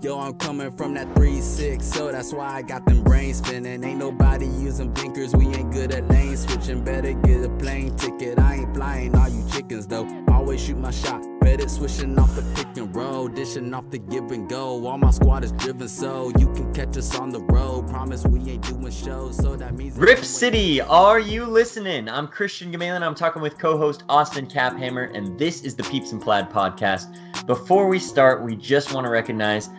Yo, I'm coming from that 3-6, so that's why I got them brains spinning. Ain't nobody using blinkers, we ain't good at lane switching. Better get a plane ticket, I ain't flying all you chickens though. Always shoot my shot, better switching off the pick and roll, dishing off the give and go. All my squad is driven, so you can catch us on the road. Promise we ain't doing shows, so that means... Rip City, are you listening? I'm Christian Gamelin, I'm talking with co-host Austin Caphammer, and this is the Peeps and Plaid podcast. Before we start, we just want to recognize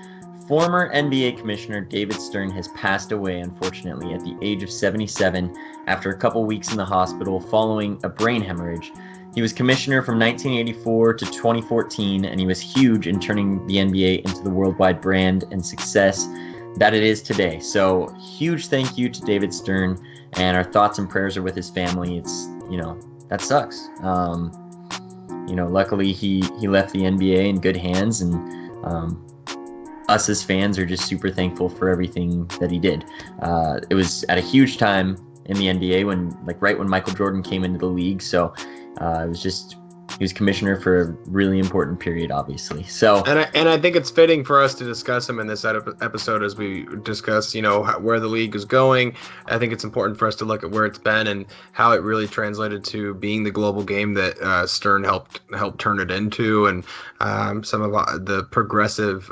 former NBA Commissioner David Stern has passed away, unfortunately, at the age of 77 after a couple weeks in the hospital following a brain hemorrhage. He was commissioner from 1984 to 2014, and he was huge in turning the NBA into the worldwide brand and success that it is today. So, huge thank you to David Stern, and our thoughts and prayers are with his family. It's, that sucks. Luckily he left the NBA in good hands, and us as fans are just super thankful for everything that he did. It was at a huge time in the NBA right when Michael Jordan came into the league. So he was commissioner for a really important period, obviously. So and I think it's fitting for us to discuss him in this episode as we discuss, where the league is going. I think it's important for us to look at where it's been and how it really translated to being the global game that Stern helped turn it into, and some of the progressive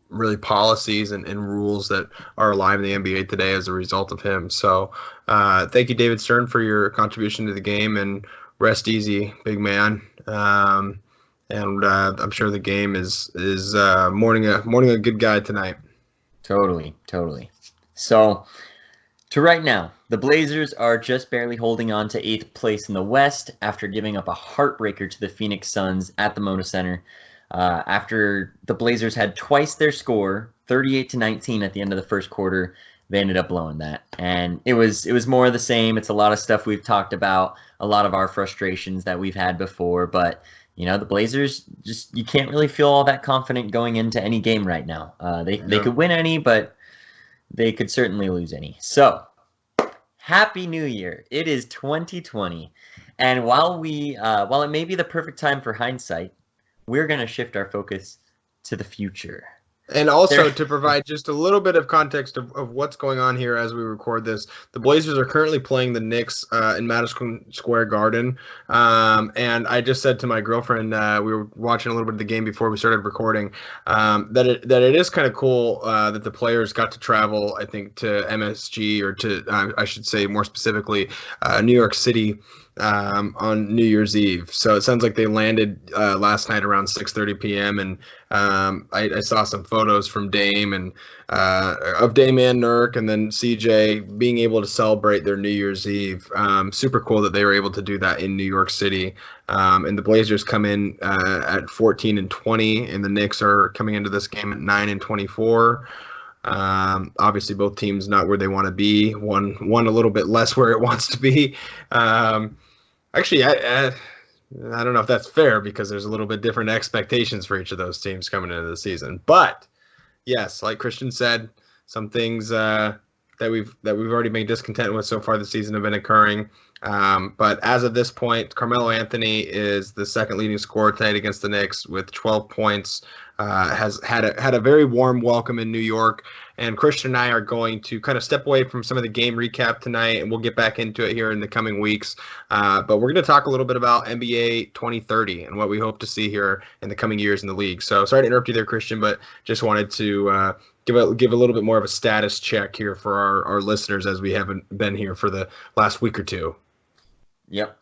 really policies and rules that are alive in the NBA today as a result of him. So thank you, David Stern, for your contribution to the game, and rest easy, big man. And I'm sure the game is mourning a good guy tonight. Totally. So, to right now, the Blazers are just barely holding on to 8th place in the West after giving up a heartbreaker to the Phoenix Suns at the Moda Center. After the Blazers had twice their score, 38-19 at the end of the first quarter, they ended up blowing that. And it was more of the same. It's a lot of stuff we've talked about, a lot of our frustrations that we've had before. But, the Blazers, you can't really feel all that confident going into any game right now. They could win any, but they could certainly lose any. So, Happy New Year. It is 2020. And while it may be the perfect time for hindsight, we're going to shift our focus to the future. And also to provide just a little bit of context of what's going on here as we record this, the Blazers are currently playing the Knicks in Madison Square Garden. And I just said to my girlfriend, we were watching a little bit of the game before we started recording, that it is kind of cool that the players got to travel, I think, to MSG, or to, I should say more specifically, New York City on New Year's Eve. So it sounds like they landed last night around 6:30 p.m. and I saw some photos from Dame and of Dame and Nurk, and then CJ being able to celebrate their New Year's Eve. Super cool that they were able to do that in New York City. And the Blazers come in at 14-20, and the Knicks are coming into this game at 9-24. Obviously both teams not where they want to be, one a little bit less where it wants to be. Actually, I don't know if that's fair, because there's a little bit different expectations for each of those teams coming into the season. But yes, like Christian said, some things that we've already been discontent with so far this season have been occurring. But as of this point, Carmelo Anthony is the second leading scorer tonight against the Knicks with 12 points. Has had a very warm welcome in New York, and Christian and I are going to kind of step away from some of the game recap tonight, and we'll get back into it here in the coming weeks. But we're going to talk a little bit about NBA 2030 and what we hope to see here in the coming years in the league. So sorry to interrupt you there, Christian, but just wanted to give a little bit more of a status check here for our listeners, as we haven't been here for the last week or two. Yep.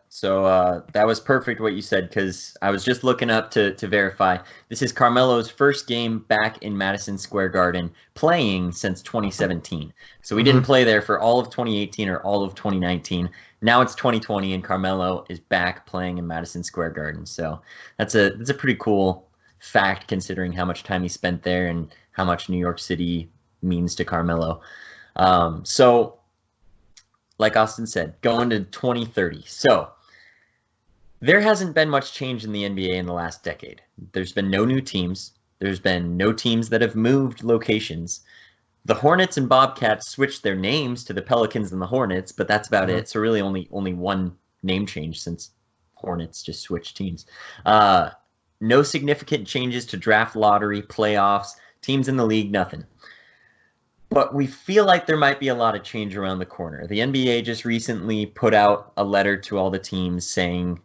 So that was perfect what you said, because I was just looking up to verify. This is Carmelo's first game back in Madison Square Garden, playing since 2017. So we didn't play there for all of 2018 or all of 2019. Now it's 2020, and Carmelo is back playing in Madison Square Garden. So that's a pretty cool fact, considering how much time he spent there and how much New York City means to Carmelo. So, like Austin said, going to 2030. So there hasn't been much change in the NBA in the last decade. There's been no new teams. There's been no teams that have moved locations. The Hornets and Bobcats switched their names to the Pelicans and the Hornets, but that's about it. So really only one name change, since Hornets just switched teams. No significant changes to draft lottery, playoffs, teams in the league, nothing. But we feel like there might be a lot of change around the corner. The NBA just recently put out a letter to all the teams saying,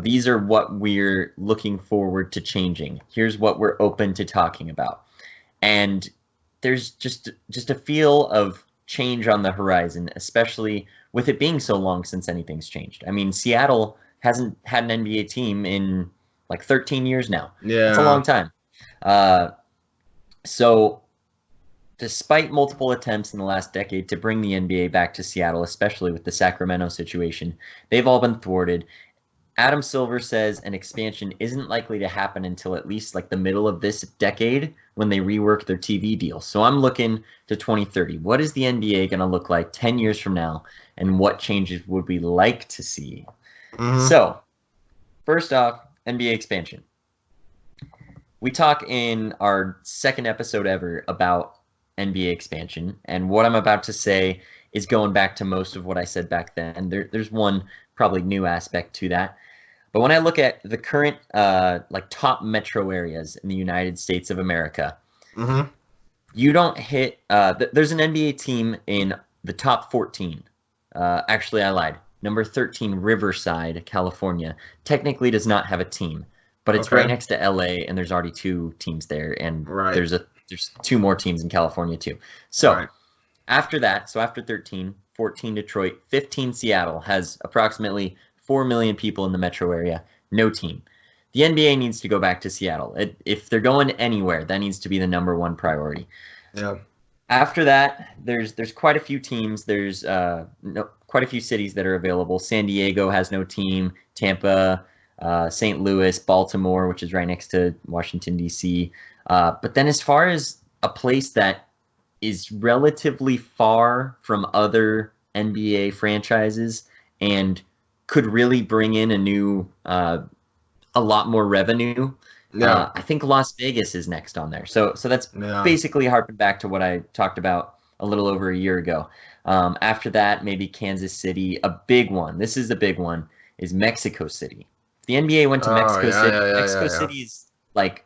these are what we're looking forward to changing. Here's what we're open to talking about. And there's just a feel of change on the horizon, especially with it being so long since anything's changed. I mean, Seattle hasn't had an NBA team in like 13 years now. Yeah. It's a long time. So despite multiple attempts in the last decade to bring the NBA back to Seattle, especially with the Sacramento situation, they've all been thwarted. Adam Silver says an expansion isn't likely to happen until at least like the middle of this decade when they rework their TV deal. So I'm looking to 2030. What is the NBA going to look like 10 years from now, and what changes would we like to see? Mm-hmm. So first off, NBA expansion. We talk in our second episode ever about NBA expansion, and what I'm about to say is going back to most of what I said back then. There's one probably new aspect to that. But when I look at the current top metro areas in the United States of America, mm-hmm. you don't hit there's an NBA team in the top 14. Actually, I lied. Number 13, Riverside, California, technically does not have a team, but it's right next to LA, and there's already 2 teams there, and there's 2 more teams in California too. So after that, after 13, 14 Detroit, 15 Seattle has approximately 4 million people in the metro area, no team. The NBA needs to go back to Seattle. If they're going anywhere, that needs to be the number one priority. Yeah. After that, there's quite a few teams. There's quite a few cities that are available. San Diego has no team. Tampa, St. Louis, Baltimore, which is right next to Washington, D.C. But then as far as a place that is relatively far from other NBA franchises and could really bring in a lot more revenue, I think Las Vegas is next on there. So that's basically harping back to what I talked about a little over a year ago. After that, maybe Kansas City. A big one, this is a big one, is Mexico City. If the NBA went to Mexico City, Mexico City is like,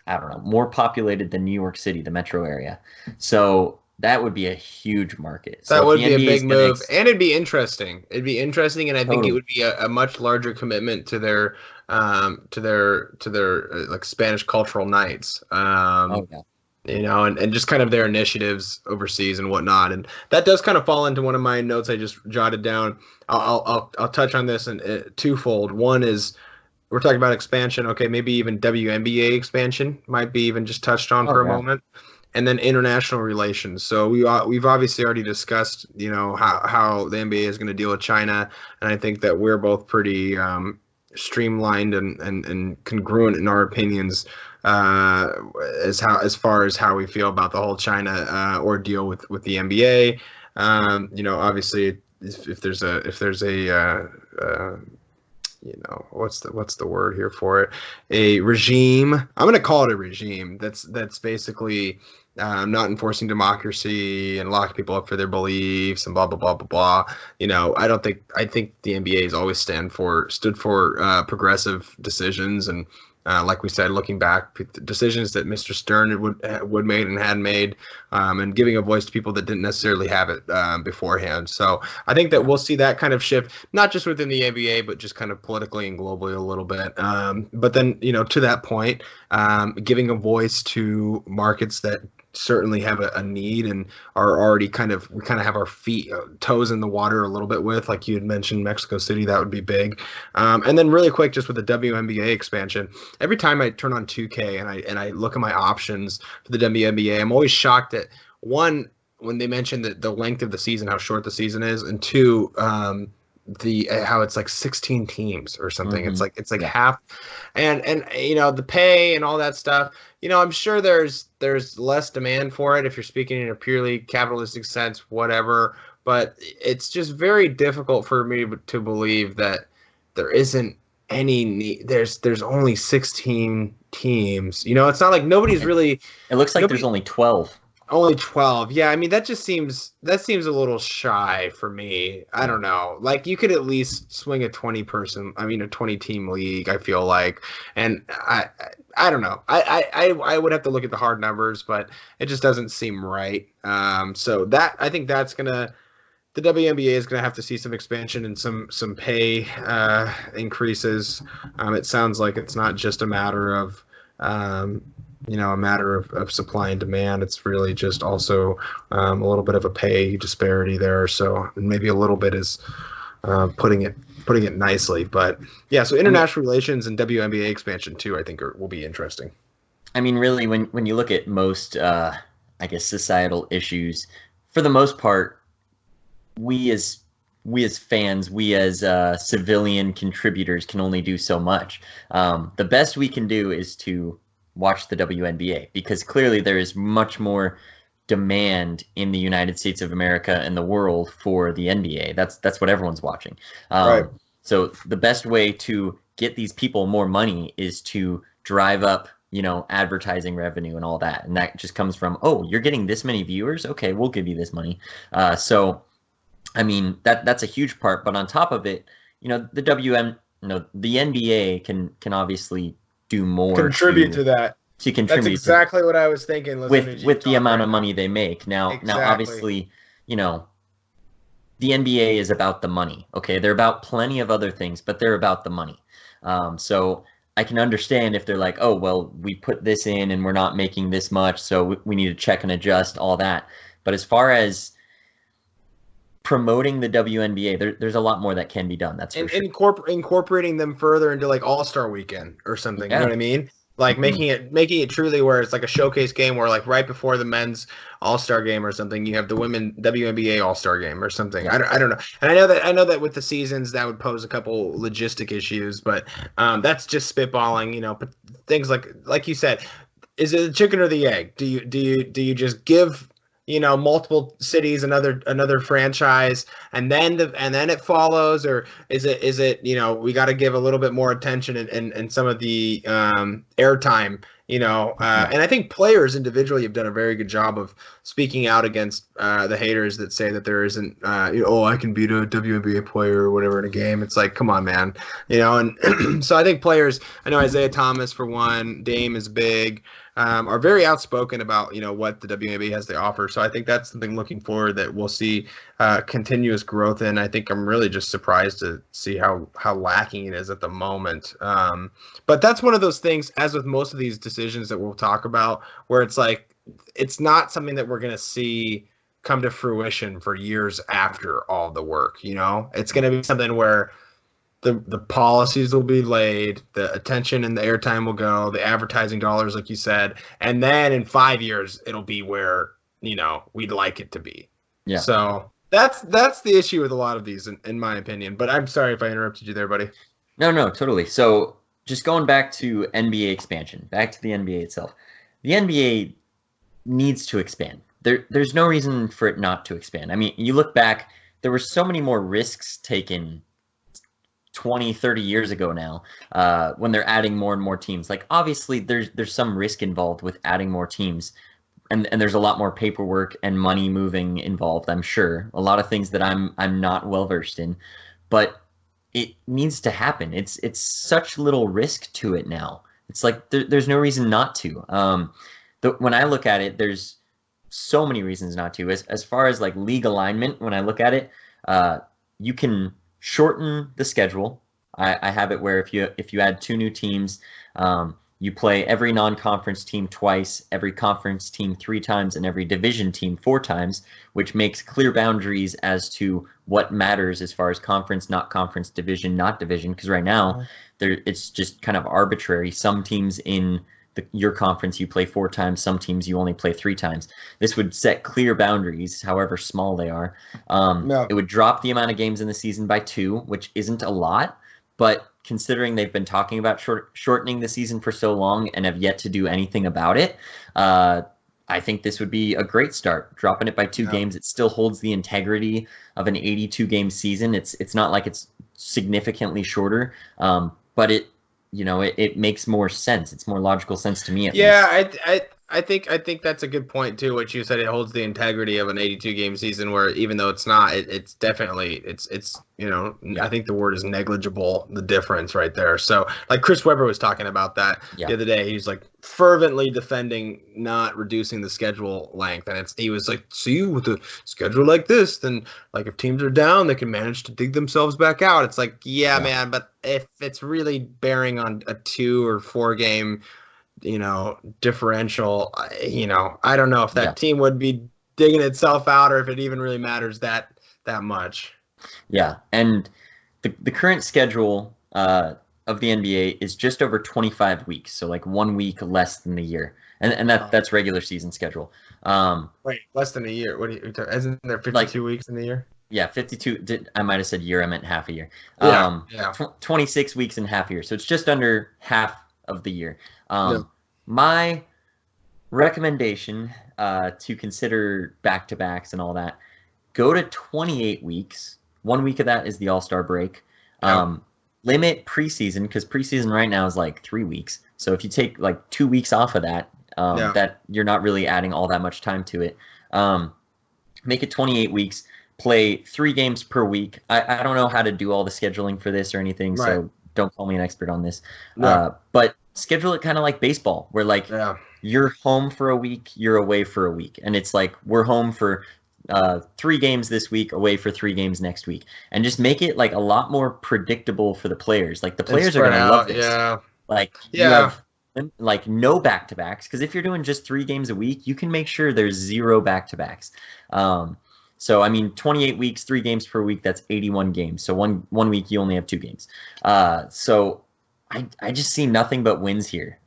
I don't know, more populated than New York City, the metro area. So that would be a huge market. That would be a big move, and it'd be interesting. It'd be interesting, and I think it would be a much larger commitment to their like Spanish cultural nights. And just kind of their initiatives overseas and whatnot. And that does kind of fall into one of my notes I just jotted down. I'll touch on this in twofold. One is, we're talking about expansion. Okay, maybe even WNBA expansion might be even just touched on for a moment. And then international relations. So we've obviously already discussed, how the NBA is going to deal with China, and I think that we're both pretty streamlined and congruent in our opinions as far as how we feel about the whole China ordeal with the NBA. Obviously, if there's a what's the word here for it? A regime. I'm going to call it a regime. That's basically not enforcing democracy and locking people up for their beliefs and blah blah blah blah blah. I think the NBA has always stood for progressive decisions, and like we said, looking back, decisions that Mr. Stern would made and had made, and giving a voice to people that didn't necessarily have it beforehand. So I think that we'll see that kind of shift, not just within the NBA, but just kind of politically and globally a little bit. But then, to that point, giving a voice to markets that certainly have a need and are already we have our toes in the water a little bit with, like you had mentioned, Mexico City. That would be big. And then really quick, just with the WNBA expansion, every time I turn on 2K and I look at my options for the WNBA, I'm always shocked at, one, when they mention the length of the season, how short the season is, and two, how it's like 16 teams or something. Mm-hmm. It's like half, and the pay and all that stuff. I'm sure there's less demand for it if you're speaking in a purely capitalistic sense, whatever. But it's just very difficult for me to believe that there isn't any need. There's only 16 teams. It's not like nobody's really. It looks like there's only 12. Only 12. Yeah, I mean that seems a little shy for me. I don't know. Like you could at least swing a 20 person, I mean a 20 team league, I feel like. And I don't know. I would have to look at the hard numbers, but it just doesn't seem right. So that I think that's gonna the WNBA is going to have to see some expansion and some pay increases. It sounds like it's not just a matter of of supply and demand. It's really just also a little bit of a pay disparity there. So maybe a little bit is putting it nicely. But yeah, so international relations and WNBA expansion too, I think will be interesting. I mean, really, when you look at most, I guess, societal issues, for the most part, we as fans, we as civilian contributors can only do so much. The best we can do is to watch the WNBA, because clearly there is much more demand in the United States of America and the world for the NBA. That's what everyone's watching. Right. So the best way to get these people more money is to drive up, advertising revenue and all that. And that just comes from, oh, you're getting this many viewers? Okay, we'll give you this money. So I mean, that's a huge part, but on top of it, the the NBA can obviously do more. Contribute to that. To contribute. That's exactly what I was thinking. With the amount of money they make. Now, obviously, the NBA is about the money. Okay, they're about plenty of other things, but they're about the money. So I can understand if they're like, oh, well, we put this in and we're not making this much, so we need to check and adjust all that. But as far as promoting the WNBA, there's a lot more that can be done. That's for sure. Incorporating them further into like All-Star Weekend or something. Yeah. You know what I mean? Like making it truly where it's like a showcase game where like right before the men's All-Star game or something, you have the women WNBA All-Star game or something. I don't know. And I know that with the seasons that would pose a couple logistic issues, but that's just spitballing. But things like you said, is it the chicken or the egg? Do you just give multiple cities another franchise and then it follows, or is it we got to give a little bit more attention and some of the airtime, and I think players individually have done a very good job of speaking out against the haters that say that there isn't I can beat a WNBA player or whatever in a game. It's like, come on, man, and so I think players, I know Isaiah Thomas for one, Dame is big, are very outspoken about what the WNBA has to offer. So I think that's something looking forward that we'll see continuous growth in. I think I'm really just surprised to see how lacking it is at the moment. But that's one of those things, as with most of these decisions that we'll talk about, where it's like it's not something that we're going to see come to fruition for years after all the work. It's going to be something where the policies will be laid, the attention and the airtime will go, the advertising dollars, like you said, and then in 5 years it'll be where we'd like it to be. Yeah. So that's the issue with a lot of these, in my opinion. But I'm sorry if I interrupted you there, buddy. No, totally. So just going back to NBA expansion, back to the NBA itself. The NBA needs to expand. There's no reason for it not to expand. I mean, you look back, there were so many more risks taken 20, 30 years ago now, when they're adding more and more teams. Like, obviously there's some risk involved with adding more teams, and there's a lot more paperwork and money moving involved, I'm sure. A lot of things that I'm not well versed in, but it needs to happen. It's such little risk to it now. It's like there's no reason not to. When I look at it, there's so many reasons not to. As far as like league alignment, when I look at it, you can shorten the schedule. I have it where if you add 2 new teams, you play every non-conference team twice, every conference team 3 times, and every division team 4 times, which makes clear boundaries as to what matters as far as conference, not conference, division, not division. Because right now, it's just kind of arbitrary. Some teams in your conference you play 4 times, some teams you only play 3 times. This would set clear boundaries, however small they are. It would drop the amount of games in the season by 2, which isn't a lot, but considering they've been talking about shortening the season for so long and have yet to do anything about it, I think this would be a great start. Dropping it by 2 games, it still holds the integrity of an 82-game season. It's not like it's significantly shorter, but it makes more sense. It's more logical sense to me. At least. I I think that's a good point too. What you said, it holds the integrity of an 82 game season, where even though it's not, it's definitely it's I think the word is negligible, the difference right there. So like Chris Webber was talking about that the other day. He's like fervently defending not reducing the schedule length, and he was like, see, with a schedule like this, then like if teams are down, they can manage to dig themselves back out. It's like, yeah. Man, but if it's really bearing on a 2 or 4 game differential, I don't know if that team would be digging itself out, or if it even really matters that much. Yeah, and the current schedule of the NBA is just over 25 weeks, so like 1 week less than the year, and that's regular season schedule. Wait, less than a year? What do you? Isn't there 52 weeks in the year? Yeah, 52. I might have said year. I meant half a year. 26 weeks in half a year, so it's just under half of the year. My recommendation to consider back-to-backs and all that, go to 28 weeks. 1 week of that is the All-Star break. Limit preseason, because preseason right now is like 3 weeks. So if you take like 2 weeks off of that, that you're not really adding all that much time to it. Make it 28 weeks. Play 3 games per week. I don't know how to do all the scheduling for this or anything, so don't call me an expert on this. But schedule it kind of like baseball, where like you're home for a week, you're away for a week, and it's like we're home for 3 games this week, away for 3 games next week, and just make it like a lot more predictable for the players. Like the players are gonna love this. You have like no back-to-backs, because if you're doing just 3 games a week, you can make sure there's 0 back-to-backs. So I mean, 28 weeks, 3 games per week, that's 81 games. So one week you only have 2 games. So I just see nothing but wins here.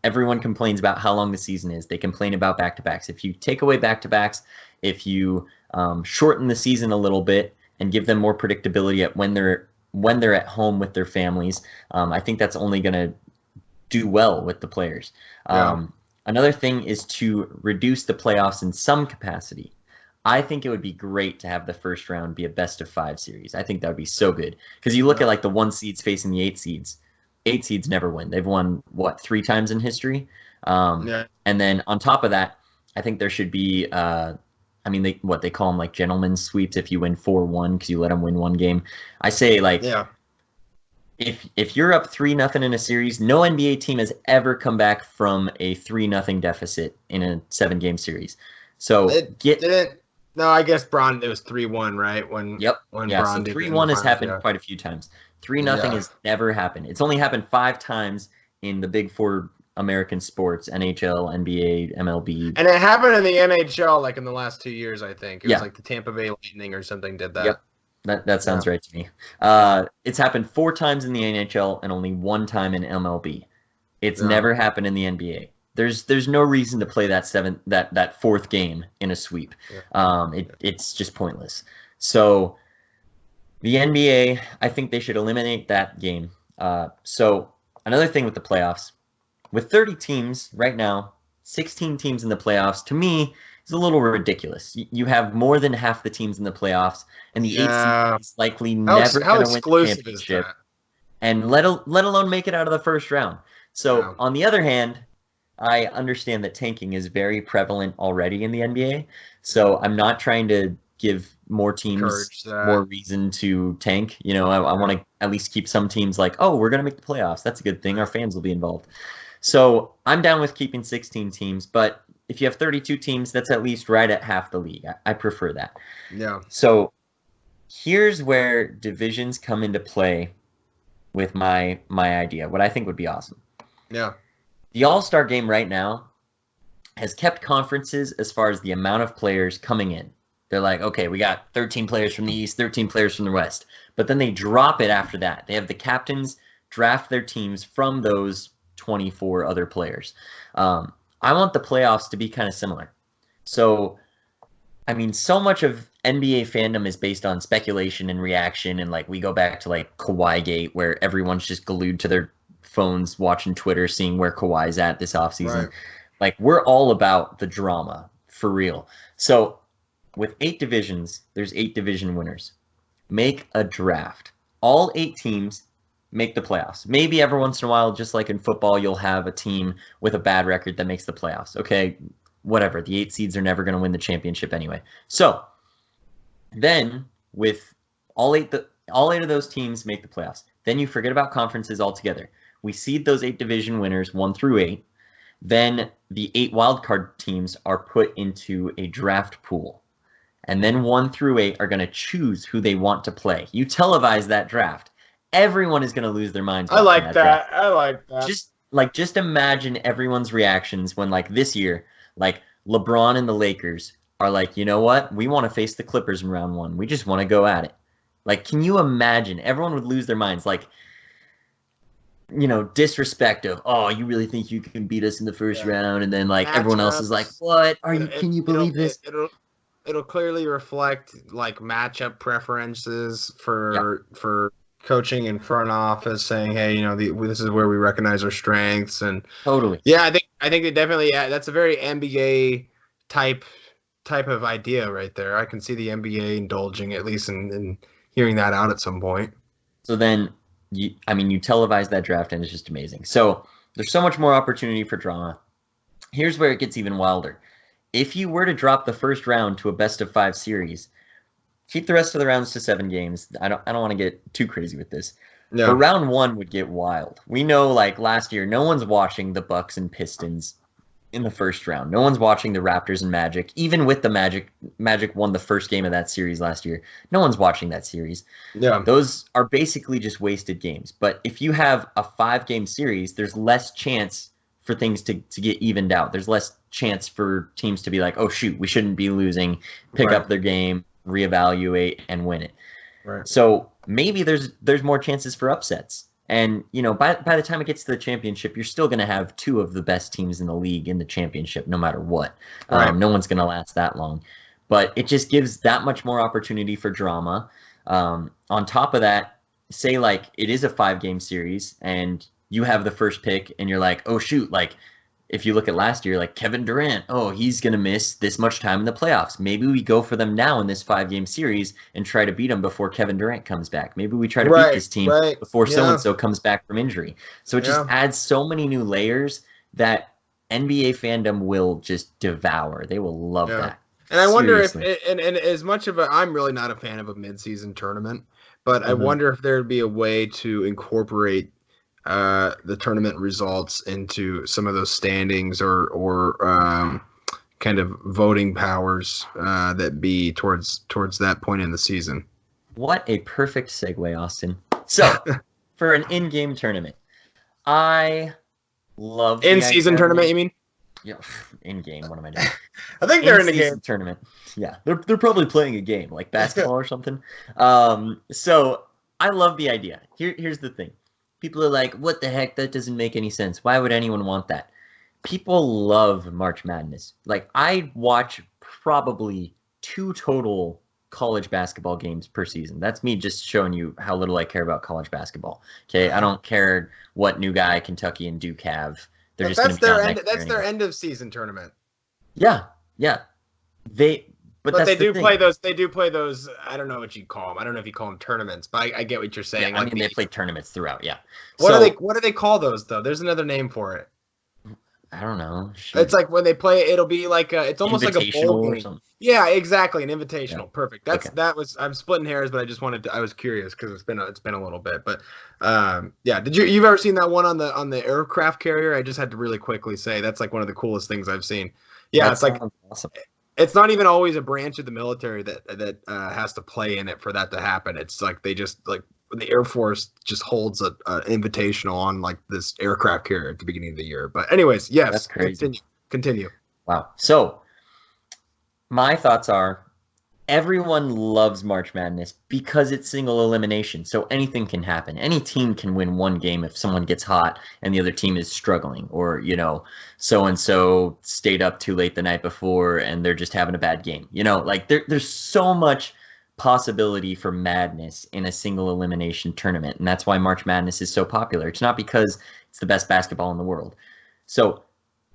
Everyone complains about how long the season is. They complain about back-to-backs. If you take away back-to-backs, if you shorten the season a little bit and give them more predictability at when they're at home with their families, I think that's only going to do well with the players. Another thing is to reduce the playoffs in some capacity. I think it would be great to have the first round be a best-of-5 series. I think that would be so good, because you look at like the 1 seeds facing the 8 seeds. 8 seeds never win. They've won, 3 times in history? And then on top of that, I think there should be, they call them like gentlemen's sweeps if you win 4-1 because you let them win 1 game. I say like, if you're up 3-0 in a series, no NBA team has ever come back from a 3-0 deficit in a 7-game series. So No, I guess Bron, it was 3-1, right? When Bron so 3-1 has happened quite a few times. 3-0 has never happened. It's only happened 5 times in the big 4 American sports: NHL, NBA, MLB. And it happened in the NHL like in the last 2 years, I think. It was like the Tampa Bay Lightning or something did that. That sounds right to me. It's happened 4 times in the NHL and only 1 time in MLB. It's never happened in the NBA. There's no reason to play that 4th game in a sweep. It's just pointless. So the NBA, I think they should eliminate that game. So another thing with the playoffs, with 30 teams right now, 16 teams in the playoffs, to me, is a little ridiculous. You have more than half the teams in the playoffs, and the 8 seed is likely never going to win the championship, and let alone make it out of the first round. So on the other hand, I understand that tanking is very prevalent already in the NBA, so I'm not trying to give more teams more reason to tank. I want to at least keep some teams like, oh, we're going to make the playoffs. That's a good thing. Our fans will be involved. So I'm down with keeping 16 teams, but if you have 32 teams, that's at least right at half the league. I prefer that. So here's where divisions come into play with my idea, what I think would be awesome. The All-Star game right now has kept conferences as far as the amount of players coming in. They're like, okay, we got 13 players from the East, 13 players from the West. But then they drop it after that. They have the captains draft their teams from those 24 other players. I want the playoffs to be kind of similar. So, I mean, so much of NBA fandom is based on speculation and reaction. And like we go back to like Kawhi Gate, where everyone's just glued to their phones watching Twitter, seeing where Kawhi's at this offseason. Like, we're all about the drama, for real. So with 8 divisions, there's 8 division winners. Make a draft. All 8 teams make the playoffs. Maybe every once in a while, just like in football, you'll have a team with a bad record that makes the playoffs. Okay, whatever. The 8 seeds are never going to win the championship anyway. So then with all eight of those teams make the playoffs, then you forget about conferences altogether. We seed those 8 division winners 1 through 8. Then the 8 wildcard teams are put into a draft pool. And then 1 through 8 are going to choose who they want to play. You televise that draft. Everyone is going to lose their minds. I like that. I like that. Just imagine everyone's reactions when, like, this year, like, LeBron and the Lakers are like, you know what? We want to face the Clippers in round 1. We just want to go at it. Like, can you imagine? Everyone would lose their minds. Like, you know, disrespect of, oh, you really think you can beat us in the first round? And then, like, everyone else is like, what? Can you believe this? It'll clearly reflect, like, matchup preferences for coaching and front office, saying, hey, you know, this is where we recognize our strengths. And totally. Yeah, I think it definitely, that's a very NBA type of idea right there. I can see the NBA indulging, at least in hearing that out at some point. So then, you televise that draft, and it's just amazing. So there's so much more opportunity for drama. Here's where it gets even wilder. If you were to drop the first round to a best-of-5 series, keep the rest of the rounds to 7 games. I don't want to get too crazy with this. No. But round 1 would get wild. We know, like, last year, no one's watching the Bucks and Pistons in the first round. No one's watching the Raptors and Magic. Even with the Magic won the first game of that series last year. No one's watching that series. Yeah. Those are basically just wasted games. But if you have a 5-game series, there's less chance for things to get evened out. There's less chance for teams to be like, oh, shoot, we shouldn't be losing, pick up their game, reevaluate, and win it. Right. So maybe there's more chances for upsets. And, you know, by the time it gets to the championship, you're still going to have 2 of the best teams in the league in the championship, no matter what. Right. No one's going to last that long. But it just gives that much more opportunity for drama. On top of that, say, like, it is a 5-game series, and you have the first pick, and you're like, oh, shoot, like, if you look at last year, like Kevin Durant, oh, he's going to miss this much time in the playoffs. Maybe we go for them now in this 5-game series and try to beat them before Kevin Durant comes back. Maybe we try to beat this team before so-and-so comes back from injury. So it just adds so many new layers that NBA fandom will just devour. They will love that. And I wonder if, and as much of I'm really not a fan of a midseason tournament, but I wonder if there'd be a way to incorporate the tournament results into some of those standings or kind of voting powers that be towards that point in the season. What a perfect segue, Austin. So, for an in-game tournament, I love in-season tournament. You mean? Yeah, in-game. What am I doing? I think they're in the game tournament. Yeah, they're probably playing a game like basketball or something. So I love the idea. Here's the thing. People are like, what the heck? That doesn't make any sense. Why would anyone want that? People love March Madness. Like, I watch probably 2 total college basketball games per season. That's me just showing you how little I care about college basketball. Okay, I don't care what new guy Kentucky and Duke have. They're just going to be down next year That's their end of season tournament. Yeah. But they do play those. They do play those. I don't know what you call them. I don't know if you call them tournaments, but I get what you're saying. Yeah, I mean, they play tournaments throughout. Yeah. What do they call those though? There's another name for it. I don't know. It's like when they play. It'll be like it's almost like a bowl game. Or something. Yeah, exactly. An invitational. Yeah. Perfect. That was. I'm splitting hairs, but I just wanted to. I was curious because it's been a little bit. But yeah. You've ever seen that one on the aircraft carrier? I just had to really quickly say that's like one of the coolest things I've seen. Yeah, it's like awesome. It's not even always a branch of the military that has to play in it for that to happen. It's like they just like the Air Force just holds an invitational on like this aircraft carrier at the beginning of the year. But anyways, yes, that's crazy. Continue. Wow. So my thoughts are everyone loves March Madness because it's single elimination. So anything can happen. Any team can win one game if someone gets hot and the other team is struggling, or, you know, so-and-so stayed up too late the night before and they're just having a bad game. You know, like there's so much possibility for madness in a single elimination tournament. And that's why March Madness is so popular. It's not because it's the best basketball in the world. So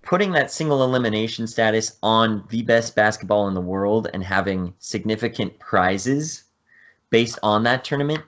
putting that single elimination status on the best basketball in the world and having significant prizes based on that tournament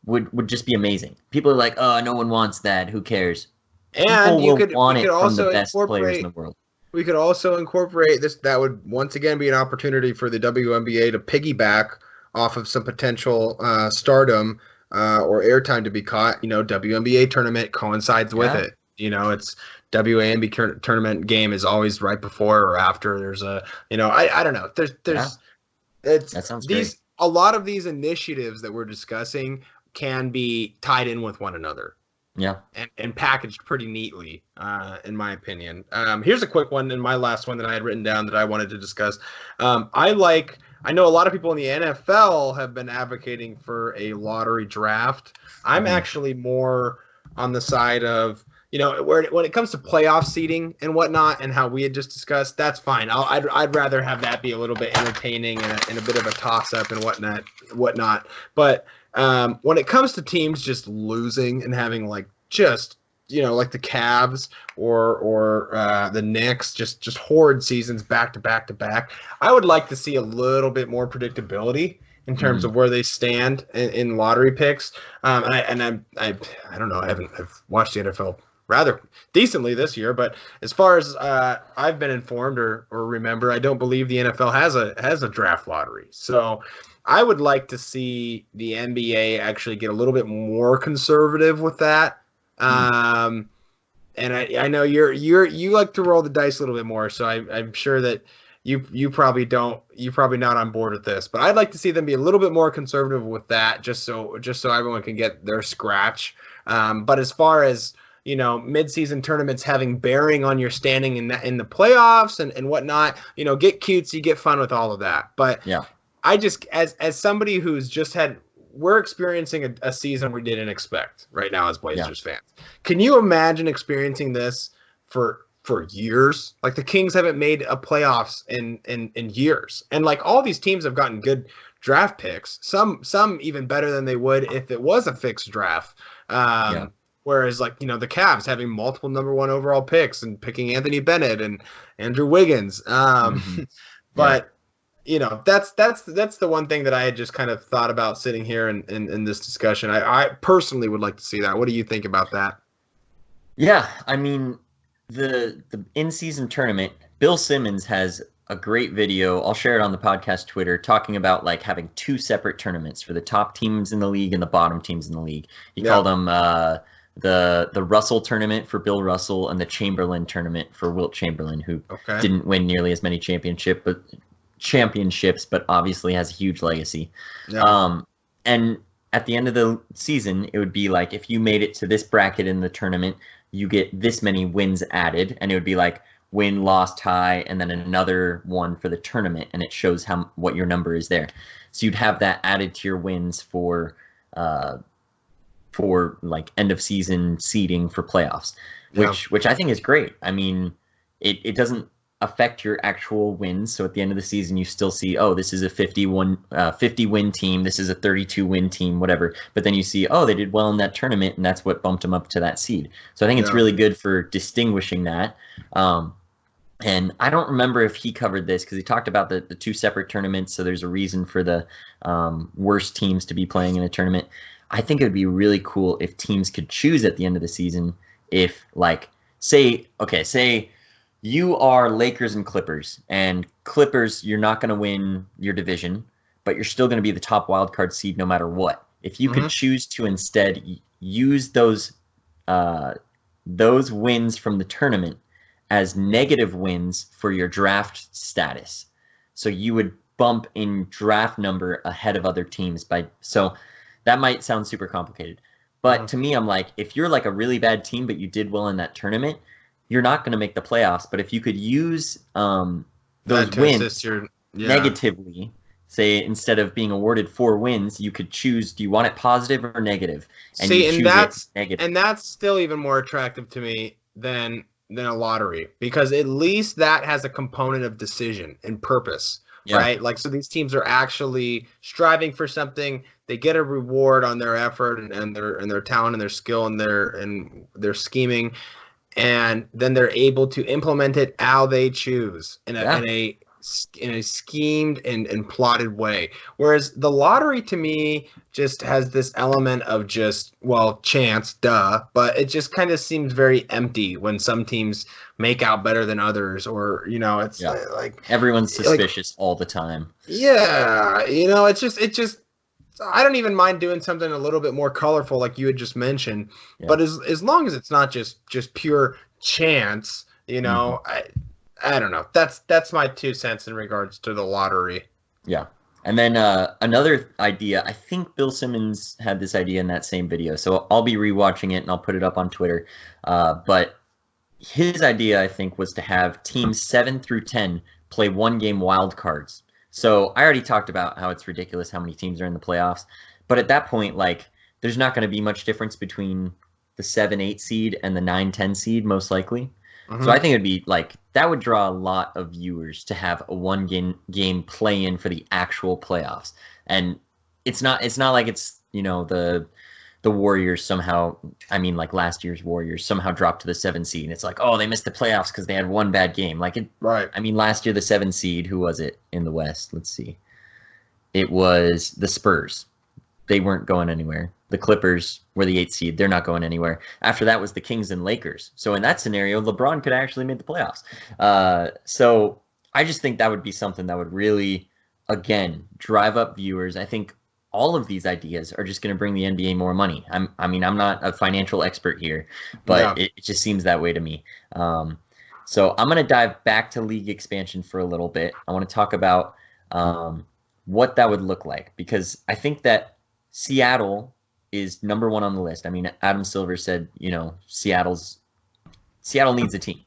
would just be amazing. People are like, oh, no one wants that. Who cares? And People will want it from also the best players in the world. We could also incorporate this. That would once again be an opportunity for the WNBA to piggyback off of some potential stardom or airtime to be caught. WNBA tournament coincides with it. It's WNBA tournament game is always right before or after. There's a, I don't know. That sounds great. A lot of these initiatives that we're discussing can be tied in with one another. Yeah. And packaged pretty neatly, in my opinion. Here's a quick one, and my last one that I had written down that I wanted to discuss. I know a lot of people in the NFL have been advocating for a lottery draft. I'm actually more on the side of, when it comes to playoff seeding and whatnot, and how we had just discussed, that's fine. I'd rather have that be a little bit entertaining and a bit of a toss up and whatnot. But when it comes to teams just losing and having like the Cavs or the Knicks, just horrid seasons back to back to back, I would like to see a little bit more predictability in terms of where they stand in lottery picks. I don't know. I've watched the NFL rather decently this year, but as far as I've been informed or remember, I don't believe the NFL has a draft lottery. So I would like to see the NBA actually get a little bit more conservative with that. And I know you like to roll the dice a little bit more, so I'm sure that you probably not on board with this, but I'd like to see them be a little bit more conservative with that, just so everyone can get their scratch. But as far as mid-season tournaments having bearing on your standing in the playoffs and whatnot, get cutesy, get fun with all of that. But yeah. I just, as somebody who's just we're experiencing a season we didn't expect right now as Blazers fans. Can you imagine experiencing this for years? Like the Kings haven't made a playoffs in years, and like all these teams have gotten good draft picks. Some even better than they would if it was a fixed draft. Whereas like the Cavs having multiple number 1 overall picks and picking Anthony Bennett and Andrew Wiggins. But that's the one thing that I had just kind of thought about sitting here in this discussion. I personally would like to see that. What do you think about that? Yeah, I mean, the in-season tournament, Bill Simmons has a great video. I'll share it on the podcast Twitter, talking about like having 2 separate tournaments for the top teams in the league and the bottom teams in the league. He called them the Russell tournament for Bill Russell and the Chamberlain tournament for Wilt Chamberlain, who didn't win nearly as many championships, but obviously has a huge legacy. And at the end of the season, it would be like, if you made it to this bracket in the tournament, you get this many wins added, and it would be like win, loss, tie, and then another one for the tournament, and it shows what your number is there. So you'd have that added to your wins for like end of season seeding for playoffs, which I think is great. I mean, it doesn't affect your actual wins. So at the end of the season, you still see, oh, this is a 50 win team. This is a 32 win team, whatever. But then you see, oh, they did well in that tournament, and that's what bumped them up to that seed. So I think it's really good for distinguishing that. And I don't remember if he covered this, because he talked about the 2 separate tournaments. So there's a reason for the worst teams to be playing in a tournament. I think it would be really cool if teams could choose at the end of the season, if like, say you are Lakers and Clippers, and Clippers, you're not going to win your division, but you're still going to be the top wildcard seed no matter what. If you could choose to instead use those wins from the tournament as negative wins for your draft status, so you would bump in draft number ahead of other teams so that might sound super complicated, but to me, I'm like, if you're like a really bad team but you did well in that tournament, you're not going to make the playoffs. But if you could use those wins negatively, say instead of being awarded 4 wins, you could choose, do you want it positive or negative? And that's still even more attractive to me than a lottery, because at least that has a component of decision and purpose, right? Like, so these teams are actually striving for something. They get a reward on their effort and their talent and their skill and their scheming. And then they're able to implement it how they choose in a in a schemed and plotted way. Whereas the lottery to me just has this element of just, well, chance, duh, but it just kind of seems very empty when some teams make out better than others, or, you know, it's like everyone's suspicious all the time. Yeah, you know, it just I don't even mind doing something a little bit more colorful like you had just mentioned, but as long as it's not just pure chance, you know, I don't know. That's my 2 cents in regards to the lottery. Yeah. And then another idea, I think Bill Simmons had this idea in that same video, so I'll be rewatching it and I'll put it up on Twitter. But his idea, I think, was to have teams 7 through 10 play 1-game wild cards. So I already talked about how it's ridiculous how many teams are in the playoffs. But at that point, like, there's not going to be much difference between the 7-8 seed and the 9-10 seed, most likely. So I think it'd be like, that would draw a lot of viewers to have a 1-game play-in for the actual playoffs. And it's not like it's, you know, the Warriors somehow, I mean, like last year's Warriors somehow dropped to the 7 seed. And it's like, oh, they missed the playoffs because they had one bad game. Like, right. I mean, last year the 7 seed, who was it in the West? Let's see. It was the Spurs. They weren't going anywhere. The Clippers were the 8th seed. They're not going anywhere. After that was the Kings and Lakers. So in that scenario, LeBron could actually make the playoffs. So I just think that would be something that would really, again, drive up viewers. I think all of these ideas are just going to bring the NBA more money. I mean, I'm not a financial expert here, but it just seems that way to me. So I'm going to dive back to league expansion for a little bit. I want to talk about what that would look like, because I think that Seattle is #1 on the list. I mean, Adam Silver said, you know, Seattle needs a team.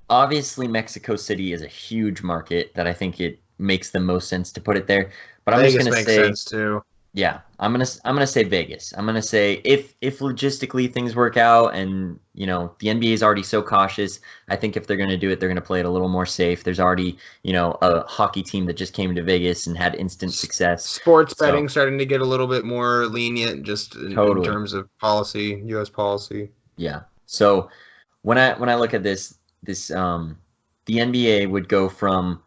Obviously, Mexico City is a huge market that I think it makes the most sense to put it there. But I'm just going to say, sense too. Yeah, I'm gonna say Vegas. I'm gonna say if logistically things work out, and you know the NBA is already so cautious, I think if they're gonna do it, they're gonna play it a little more safe. There's already, you know, a hockey team that just came to Vegas and had instant success. Sports betting starting to get a little bit more lenient, just in terms of policy, U.S. policy. Yeah. So when I look at this, the NBA would go from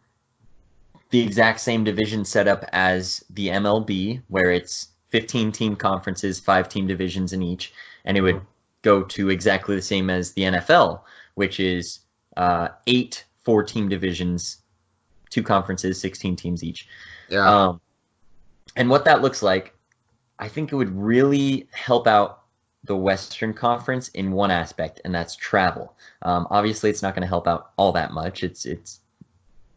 the exact same division setup as the MLB, where it's 15-team conferences, 5-team divisions in each, and it would go to exactly the same as the NFL, which is 8 4-team divisions, 2 conferences, 16 teams each. Yeah. And what that looks like, I think it would really help out the Western Conference in one aspect, and that's travel. Obviously, it's not going to help out all that much.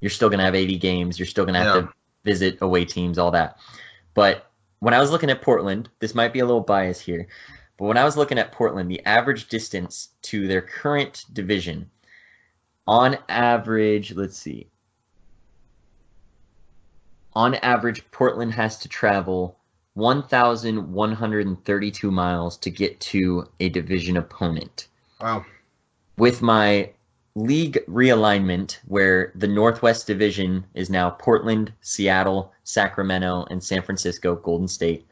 You're still going to have 80 games. You're still going to have to visit away teams, all that. But when I was looking at Portland, this might be a little biased here, but when I was looking at Portland, the average distance to their current division, on average, let's see. On average, Portland has to travel 1,132 miles to get to a division opponent. Wow. With my league realignment, where the Northwest Division is now Portland, Seattle, Sacramento, and San Francisco, Golden State,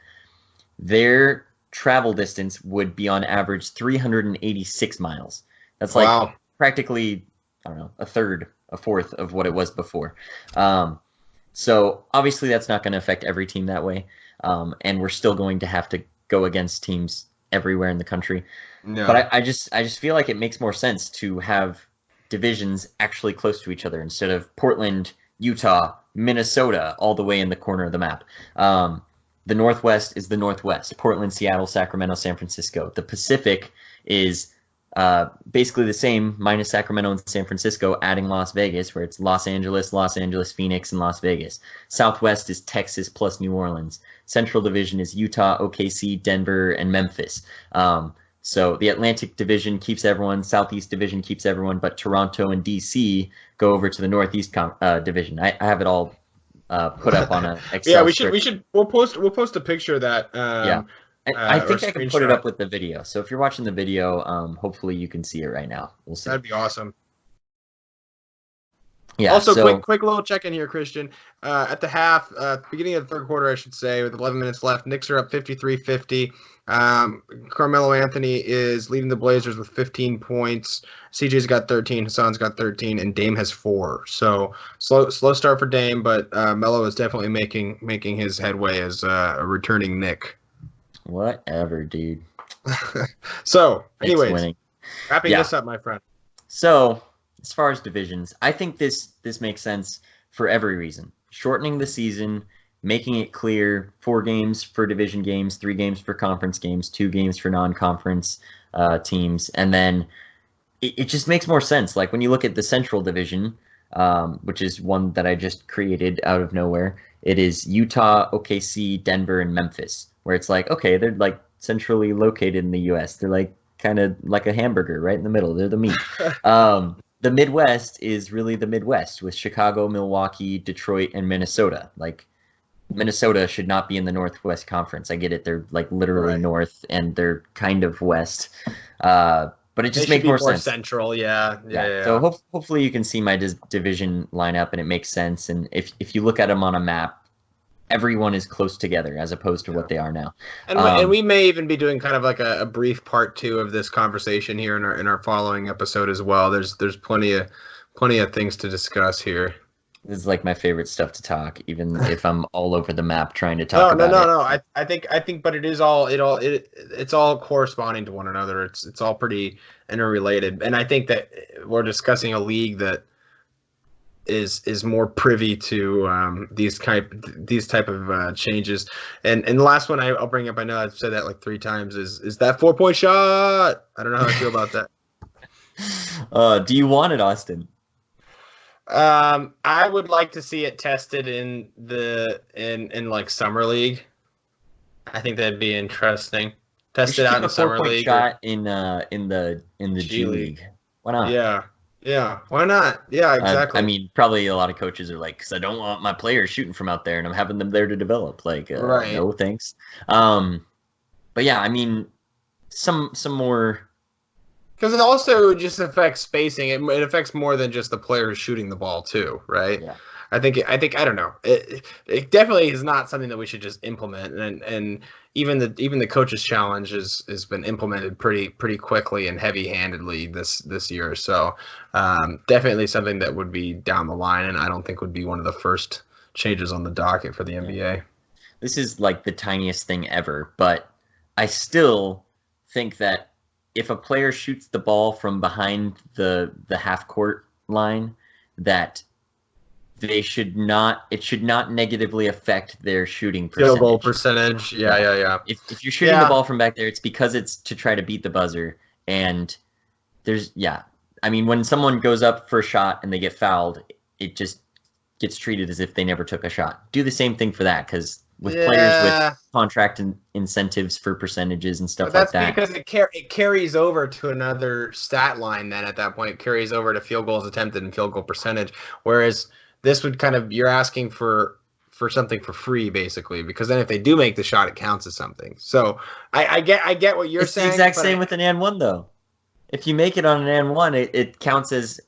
their travel distance would be on average 386 miles. That's like practically, I don't know, a fourth of what it was before. So obviously that's not going to affect every team that way. And we're still going to have to go against teams everywhere in the country. No. But I just feel like it makes more sense to have divisions actually close to each other instead of Portland, Utah, Minnesota, all the way in the corner of the map. The Northwest is the Northwest: Portland, Seattle, Sacramento, San Francisco. The Pacific is basically the same, minus Sacramento and San Francisco, adding Las Vegas, where it's Los Angeles, Phoenix, and Las Vegas. Southwest is Texas plus New Orleans. Central Division is Utah, OKC, Denver, and Memphis. So the Atlantic Division keeps everyone, Southeast Division keeps everyone, but Toronto and DC go over to the Northeast Division. I have it all put up on an Excel. Yeah, we'll post a picture of that. I think I can put it up with the video. So if you're watching the video, hopefully you can see it right now. We'll see. That'd be awesome. Yeah. Also, so, quick little check in here, Christian. At the half, beginning of the third quarter, I should say, with 11 minutes left, Knicks are up 53-50. Carmelo Anthony is leading the Blazers with 15 points. CJ's got 13, Hassan's got 13, and Dame has 4. So slow start for Dame, but Melo is definitely making his headway as a returning Knick. whatever, dude. So, Knicks anyways, winning. wrapping Yeah. this up, my friend. So, as far as divisions, I think this makes sense for every reason. Shortening the season, making it clear 4 games for division games, 3 games for conference games, 2 games for non-conference teams, and then it just makes more sense. Like when you look at the Central Division, which is one that I just created out of nowhere, it is Utah, OKC, Denver, and Memphis, where it's like, okay, they're like centrally located in the U.S. They're like kind of like a hamburger right in the middle. They're the meat. The Midwest is really the Midwest with Chicago, Milwaukee, Detroit, and Minnesota. Like Minnesota should not be in the Northwest Conference. I get it. They're like literally Right. north and they're kind of west. But it just makes more sense. Central, yeah. So hopefully you can see my division lineup and it makes sense. And if you look at them on a map, everyone is close together as opposed to what they are now. And we may even be doing kind of like a brief part 2 of this conversation here in our following episode as well. There's plenty of things to discuss here. This is like my favorite stuff to talk, even if I'm all over the map trying to talk about it. No. I think, but it's all corresponding to one another. It's all pretty interrelated, and I think that we're discussing a league that is more privy to these type of changes. And the last one I'll bring up, I know I've said that like 3 times, is that 4-point shot. I don't know how I feel about that. Do you want it, Austin? I would like to see it tested in like summer league. I think that'd be interesting. Test it out in summer league. Shot in the G League. Why not? Yeah. Why not? Yeah, exactly. I mean, probably a lot of coaches are like, because I don't want my players shooting from out there, and I'm having them there to develop. Like, right. No thanks. But yeah, I mean, some more. Because it also just affects spacing. It affects more than just the players shooting the ball too, right? Yeah. I think I don't know. It definitely is not something that we should just implement. And even the coaches challenge has been implemented pretty quickly and heavy-handedly this year. So definitely something that would be down the line, and I don't think would be one of the first changes on the docket for the NBA. This is like the tiniest thing ever, but I still think that if a player shoots the ball from behind the half court line, that it should not negatively affect their shooting percentage. Field goal percentage. Yeah. If you're shooting the ball from back there, it's because it's to try to beat the buzzer. And I mean, when someone goes up for a shot and they get fouled, it just gets treated as if they never took a shot. Do the same thing for that, because with players with contract incentives for percentages and stuff like that. That's because it carries over to another stat line. Then at that point, it carries over to field goals attempted and field goal percentage. Whereas this would you're asking for something for free, basically, because then if they do make the shot, it counts as something. So I get what you're saying. It's the exact same with an and one though. If you make it on an and one, it counts as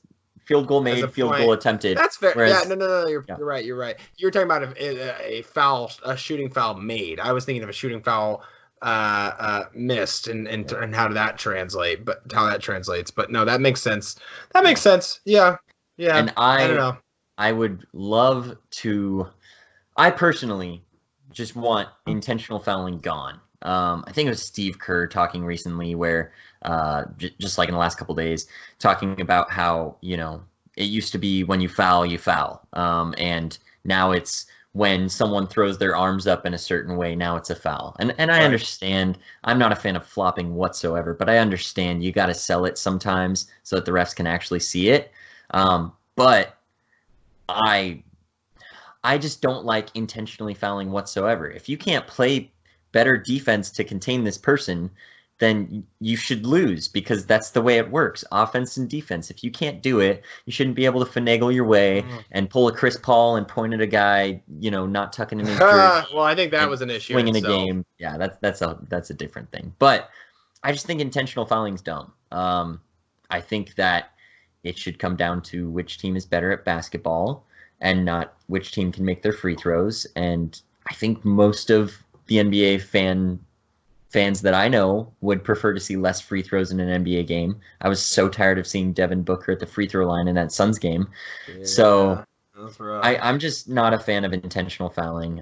field goal made, field goal attempted. That's fair. Whereas, no. You're right. You're right. You're talking about a shooting foul made. I was thinking of a shooting foul missed and how that translate, but how that translates. But no, that makes sense. Yeah. And I don't know. I would love to. I personally just want intentional fouling gone. I think it was Steve Kerr talking recently where just like in the last couple of days, talking about how, it used to be when you foul, and now it's when someone throws their arms up in a certain way, now it's a foul. And I understand. I'm not a fan of flopping whatsoever, but I understand you got to sell it sometimes so that the refs can actually see it. But I just don't like intentionally fouling whatsoever. If you can't play better defense to contain this person, then you should lose, because that's the way it works. Offense and defense. If you can't do it, you shouldn't be able to finagle your way and pull a Chris Paul and point at a guy, not tucking him in. Well, I think that was an issue. Swinging a game. Yeah, that's a different thing. But I just think intentional fouling is dumb. I think that it should come down to which team is better at basketball and not which team can make their free throws. And I think most of the NBA fans that I know would prefer to see less free throws in an NBA game. I was so tired of seeing Devin Booker at the free throw line in that Suns game. Yeah, so that's rough. I'm just not a fan of intentional fouling.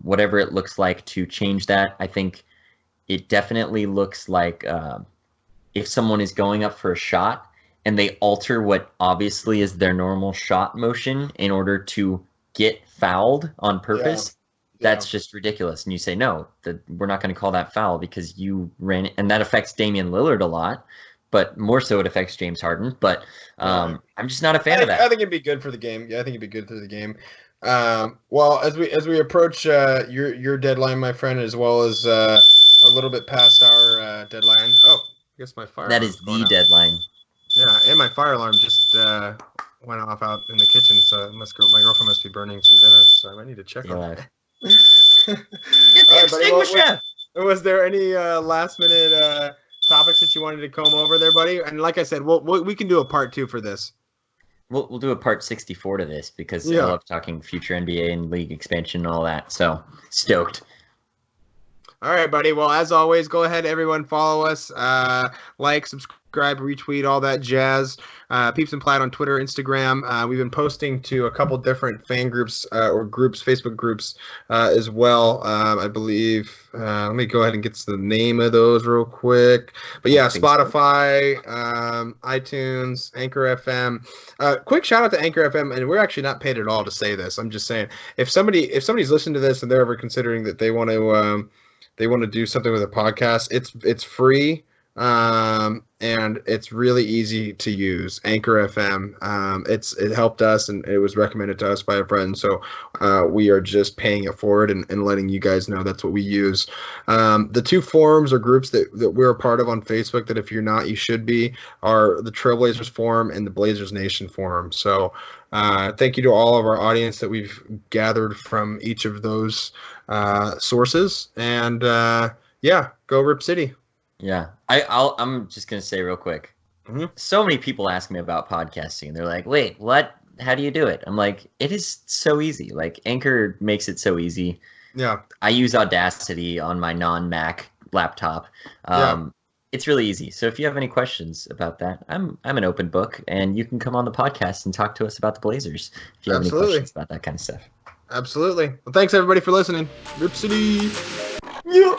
Whatever it looks like to change that, I think it definitely looks like if someone is going up for a shot and they alter what obviously is their normal shot motion in order to get fouled on purpose, that's just ridiculous. And you say, no, we're not going to call that foul because you ran it. And that affects Damian Lillard a lot, but more so it affects James Harden. But I'm just not a fan of that. I think it'd be good for the game. Yeah, I think it'd be good for the game. Well, as we approach your deadline, my friend, as well as a little bit past our deadline. Oh, I guess my fire. That is the deadline. Yeah, and my fire alarm just went off out in the kitchen, so my girlfriend must be burning some dinner, so I might need to check on that. Get the extinguisher! Was there any last minute topics that you wanted to comb over there, buddy? And like I said, we can do a part 2 for this. We'll do a part 64 to this because I love talking future NBA and league expansion and all that. So stoked. All right, buddy. Well, as always, go ahead, everyone, follow us, like, subscribe, retweet, all that jazz. Peeps and Plaid on Twitter, Instagram. We've been posting to a couple different fan groups or groups, Facebook groups as well. I believe. Let me go ahead and get to the name of those real quick. But yeah, Spotify, iTunes, Anchor FM. Quick shout out to Anchor FM, and we're actually not paid at all to say this. I'm just saying, if somebody's listening to this and they're ever considering that they want to do something with a podcast, it's free, and it's really easy to use. Anchor FM, it helped us, and it was recommended to us by a friend, so we are just paying it forward and letting you guys know that's what we use. The 2 forums or groups that we're a part of on Facebook, that if you're not, you should be, are the Trailblazers Forum and the Blazers Nation Forum. So thank you to all of our audience that we've gathered from each of those sources, and go Rip City. Yeah, I'm just gonna say real quick. Mm-hmm. So many people ask me about podcasting. They're like, "Wait, what? How do you do it?" I'm like, "It is so easy. Like Anchor makes it so easy." Yeah. I use Audacity on my non-Mac laptop. It's really easy. So if you have any questions about that, I'm an open book, and you can come on the podcast and talk to us about the Blazers if you have any questions about that kind of stuff. Absolutely. Well, thanks everybody for listening. Rip City. Yeah.